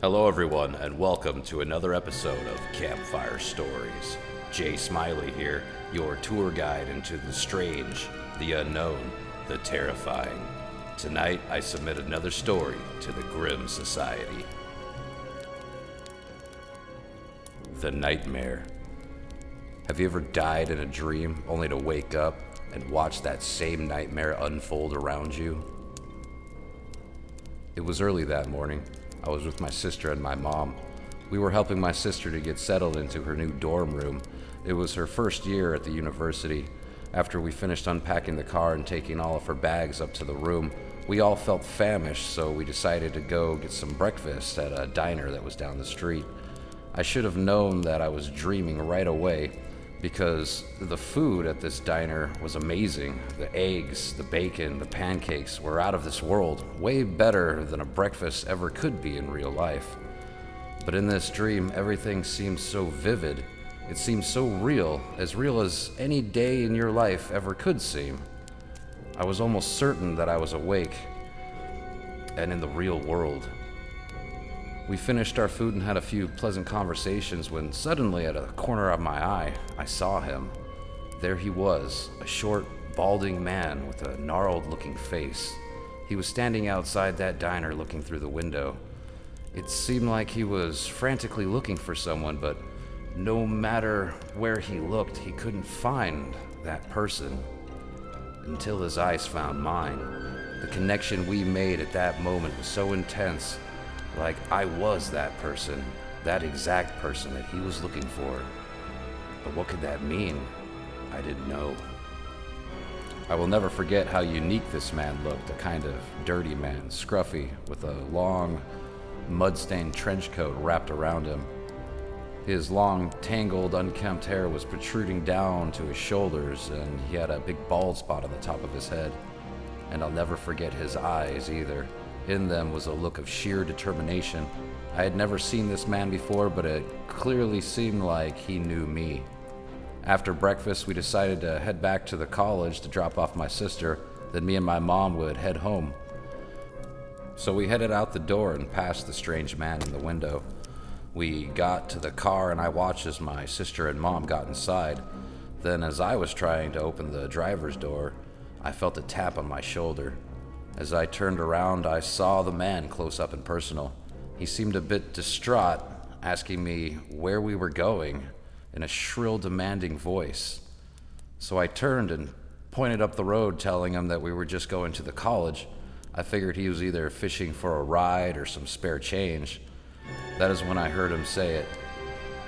Hello, everyone, and welcome to another episode of Campfire Stories. Jay Smiley here, your tour guide into the strange, the unknown, the terrifying. Tonight, I submit another story to the Grimm Society. The Nightmare. Have you ever died in a dream only to wake up and watch that same nightmare unfold around you? It was early that morning. I was with my sister and my mom. We were helping my sister to get settled into her new dorm room. It was her first year at the university. After we finished unpacking the car and taking all of her bags up to the room, we all felt famished, so we decided to go get some breakfast at a diner that was down the street. I should have known that I was dreaming right away, because the food at this diner was amazing. The eggs, the bacon, the pancakes were out of this world, way better than a breakfast ever could be in real life. But in this dream, everything seemed so vivid. It seemed so real as any day in your life ever could seem. I was almost certain that I was awake and in the real world. We finished our food and had a few pleasant conversations when suddenly, at a corner of my eye, I saw him. There he was, a short, balding man with a gnarled-looking face. He was standing outside that diner looking through the window. It seemed like he was frantically looking for someone, but no matter where he looked, he couldn't find that person. Until his eyes found mine. The connection we made at that moment was so intense, like I was that person, that exact person that he was looking for. But what could that mean? I didn't know. I will never forget how unique this man looked, a kind of dirty man, scruffy, with a long, mud-stained trench coat wrapped around him. His long, tangled, unkempt hair was protruding down to his shoulders, and he had a big bald spot on the top of his head. And I'll never forget his eyes either. In them was a look of sheer determination. I had never seen this man before, but it clearly seemed like he knew me. After breakfast, we decided to head back to the college to drop off my sister, then me and my mom would head home. So we headed out the door and passed the strange man in the window. We got to the car and I watched as my sister and mom got inside. Then as I was trying to open the driver's door, I felt a tap on my shoulder. As I turned around, I saw the man close up and personal. He seemed a bit distraught, asking me where we were going in a shrill, demanding voice. So I turned and pointed up the road, telling him that we were just going to the college. I figured he was either fishing for a ride or some spare change. That is when I heard him say it.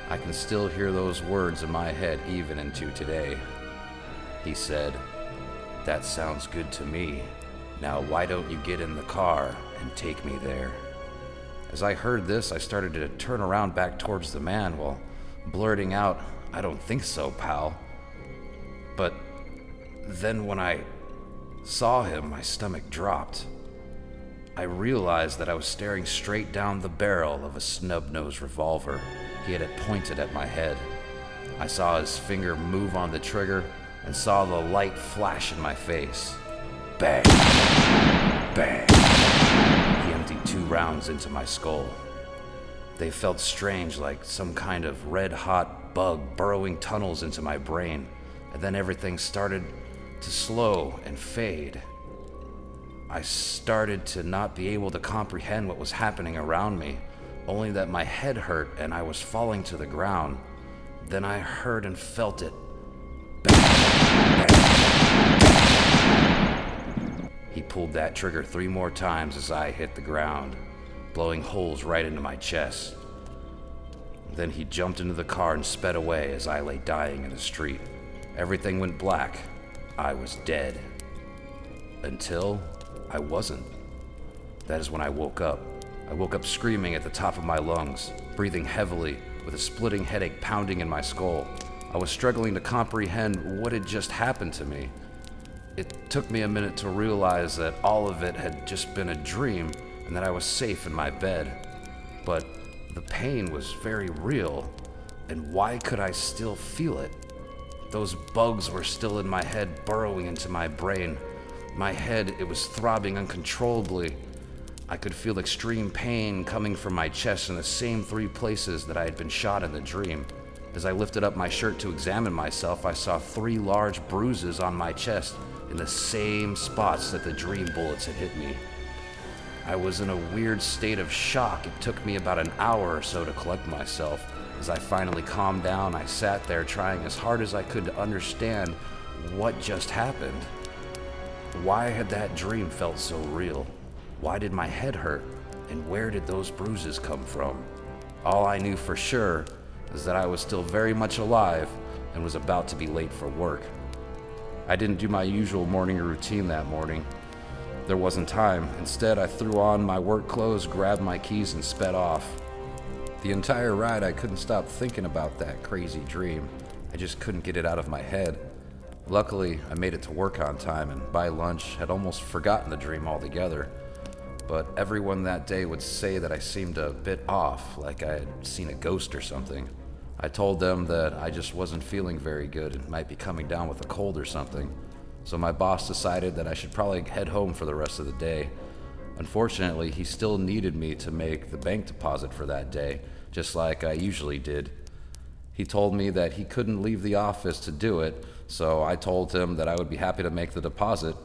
I can still hear those words in my head even into today. He said, "That sounds good to me. Now why don't you get in the car and take me there?" As I heard this, I started to turn around back towards the man while blurting out, "I don't think so, pal." But then when I saw him, my stomach dropped. I realized that I was staring straight down the barrel of a snub-nosed revolver. He had it pointed at my head. I saw his finger move on the trigger and saw the light flash in my face. Bang! Bang! He emptied 2 rounds into my skull. They felt strange, like some kind of red-hot bug burrowing tunnels into my brain, and then everything started to slow and fade. I started to not be able to comprehend what was happening around me, only that my head hurt and I was falling to the ground. Then I heard and felt it. Bang! Bang! He pulled that trigger 3 more times as I hit the ground, blowing holes right into my chest. Then he jumped into the car and sped away as I lay dying in the street. Everything went black. I was dead. Until I wasn't. That is when I woke up. I woke up screaming at the top of my lungs, breathing heavily, with a splitting headache pounding in my skull. I was struggling to comprehend what had just happened to me. It took me a minute to realize that all of it had just been a dream and that I was safe in my bed. But the pain was very real, and why could I still feel it? Those bugs were still in my head, burrowing into my brain. My head, it was throbbing uncontrollably. I could feel extreme pain coming from my chest in the same 3 places that I had been shot in the dream. As I lifted up my shirt to examine myself, I saw 3 large bruises on my chest in the same spots that the dream bullets had hit me. I was in a weird state of shock. It took me about an hour or so to collect myself. As I finally calmed down, I sat there trying as hard as I could to understand what just happened. Why had that dream felt so real? Why did my head hurt? And where did those bruises come from? All I knew for sure is that I was still very much alive and was about to be late for work. I didn't do my usual morning routine that morning. There wasn't time. Instead, I threw on my work clothes, grabbed my keys, and sped off. The entire ride, I couldn't stop thinking about that crazy dream. I just couldn't get it out of my head. Luckily, I made it to work on time, and by lunch, had almost forgotten the dream altogether. But everyone that day would say that I seemed a bit off, like I had seen a ghost or something. I told them that I just wasn't feeling very good and might be coming down with a cold or something. So my boss decided that I should probably head home for the rest of the day. Unfortunately, he still needed me to make the bank deposit for that day, just like I usually did. He told me that he couldn't leave the office to do it, so I told him that I would be happy to make the deposit,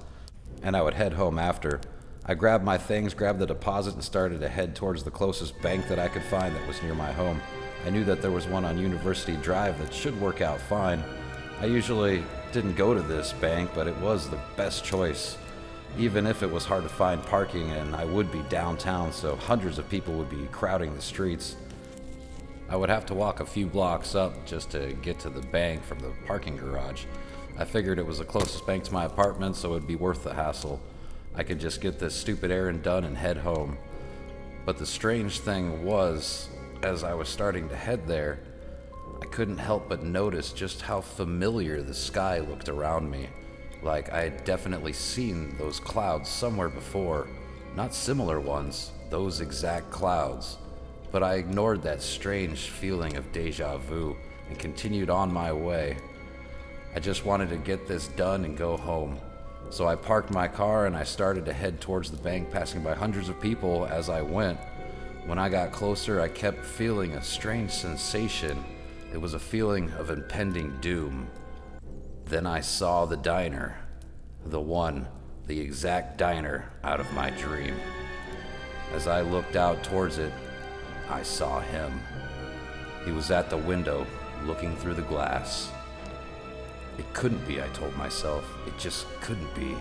and I would head home after. I grabbed my things, grabbed the deposit, and started to head towards the closest bank that I could find that was near my home. I knew that there was one on University Drive that should work out fine. I usually didn't go to this bank, but it was the best choice. Even if it was hard to find parking and I would be downtown, so hundreds of people would be crowding the streets. I would have to walk a few blocks up just to get to the bank from the parking garage. I figured it was the closest bank to my apartment, so it would be worth the hassle. I could just get this stupid errand done and head home. But the strange thing was, as I was starting to head there, I couldn't help but notice just how familiar the sky looked around me. Like I had definitely seen those clouds somewhere before. Not similar ones, those exact clouds. But I ignored that strange feeling of deja vu and continued on my way. I just wanted to get this done and go home. So I parked my car and I started to head towards the bank, passing by hundreds of people as I went. When I got closer, I kept feeling a strange sensation. It was a feeling of impending doom. Then I saw the diner. The exact diner out of my dream. As I looked out towards it, I saw him. He was at the window, looking through the glass. It couldn't be, I told myself. It just couldn't be.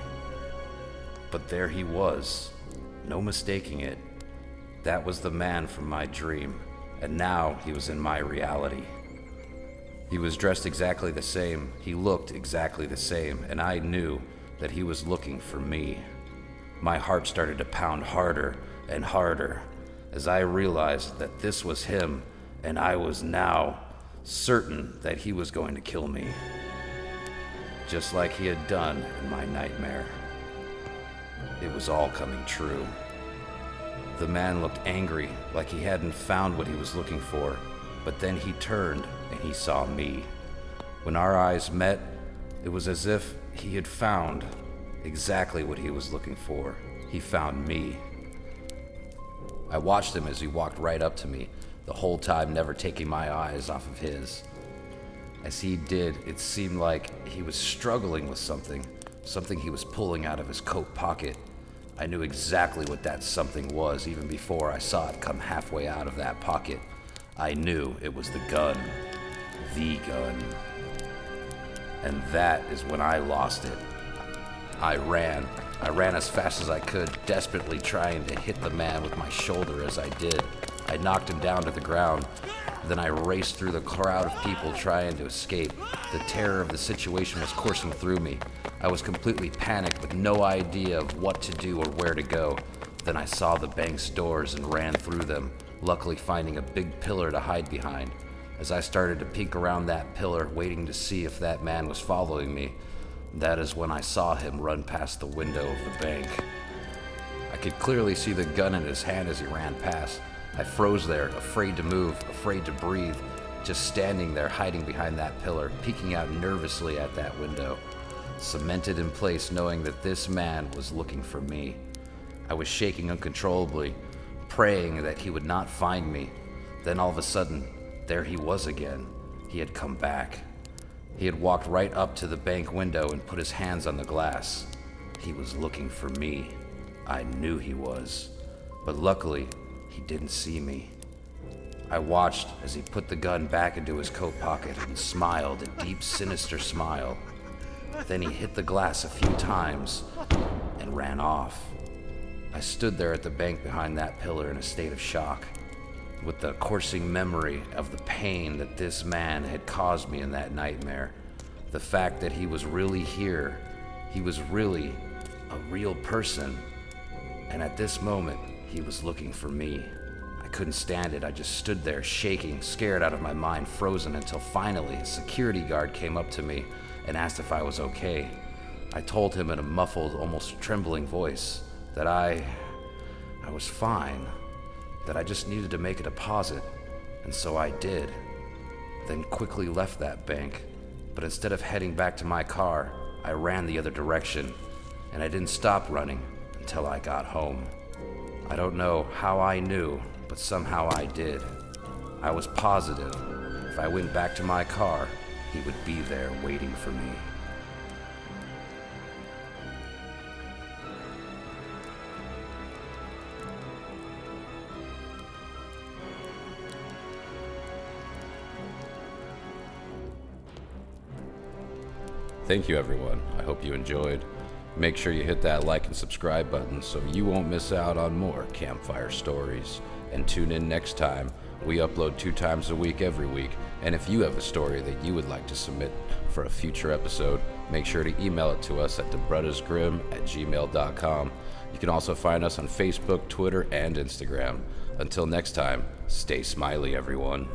But there he was. No mistaking it. That was the man from my dream, and now he was in my reality. He was dressed exactly the same, he looked exactly the same, and I knew that he was looking for me. My heart started to pound harder and harder as I realized that this was him, and I was now certain that he was going to kill me, just like he had done in my nightmare. It was all coming true. The man looked angry, like he hadn't found what he was looking for, but then he turned and he saw me. When our eyes met, it was as if he had found exactly what he was looking for. He found me. I watched him as he walked right up to me, the whole time never taking my eyes off of his. As he did, it seemed like he was struggling with something he was pulling out of his coat pocket. I knew exactly what that something was even before I saw it come halfway out of that pocket. I knew it was the gun. The gun. And that is when I lost it. I ran as fast as I could, desperately trying to hit the man with my shoulder as I did. I knocked him down to the ground. Then I raced through the crowd of people trying to escape. The terror of the situation was coursing through me. I was completely panicked with no idea of what to do or where to go. Then I saw the bank's doors and ran through them, luckily finding a big pillar to hide behind. As I started to peek around that pillar, waiting to see if that man was following me, that is when I saw him run past the window of the bank. I could clearly see the gun in his hand as he ran past. I froze there, afraid to move, afraid to breathe, just standing there hiding behind that pillar, peeking out nervously at that window, cemented in place knowing that this man was looking for me. I was shaking uncontrollably, praying that he would not find me. Then all of a sudden, there he was again. He had come back. He had walked right up to the bank window and put his hands on the glass. He was looking for me. I knew he was. But luckily, he didn't see me. I watched as he put the gun back into his coat pocket and smiled a deep, sinister smile. Then he hit the glass a few times and ran off. I stood there at the bank behind that pillar in a state of shock, with the coursing memory of the pain that this man had caused me in that nightmare. The fact that he was really here, he was really a real person, and at this moment, he was looking for me. I couldn't stand it. I just stood there shaking, scared out of my mind, frozen, until finally a security guard came up to me and asked if I was okay. I told him in a muffled, almost trembling voice that I was fine, that I just needed to make a deposit, and so I did. Then quickly left that bank, but instead of heading back to my car, I ran the other direction, and I didn't stop running until I got home. I don't know how I knew, but somehow I did. I was positive if I went back to my car, he would be there waiting for me. Thank you, everyone. I hope you enjoyed. Make sure you hit that like and subscribe button so you won't miss out on more campfire stories. And tune in next time. We upload 2 times a week every week. And if you have a story that you would like to submit for a future episode, make sure to email it to us at braddahsgrimm@gmail.com. You can also find us on Facebook, Twitter, and Instagram. Until next time, stay smiley, everyone.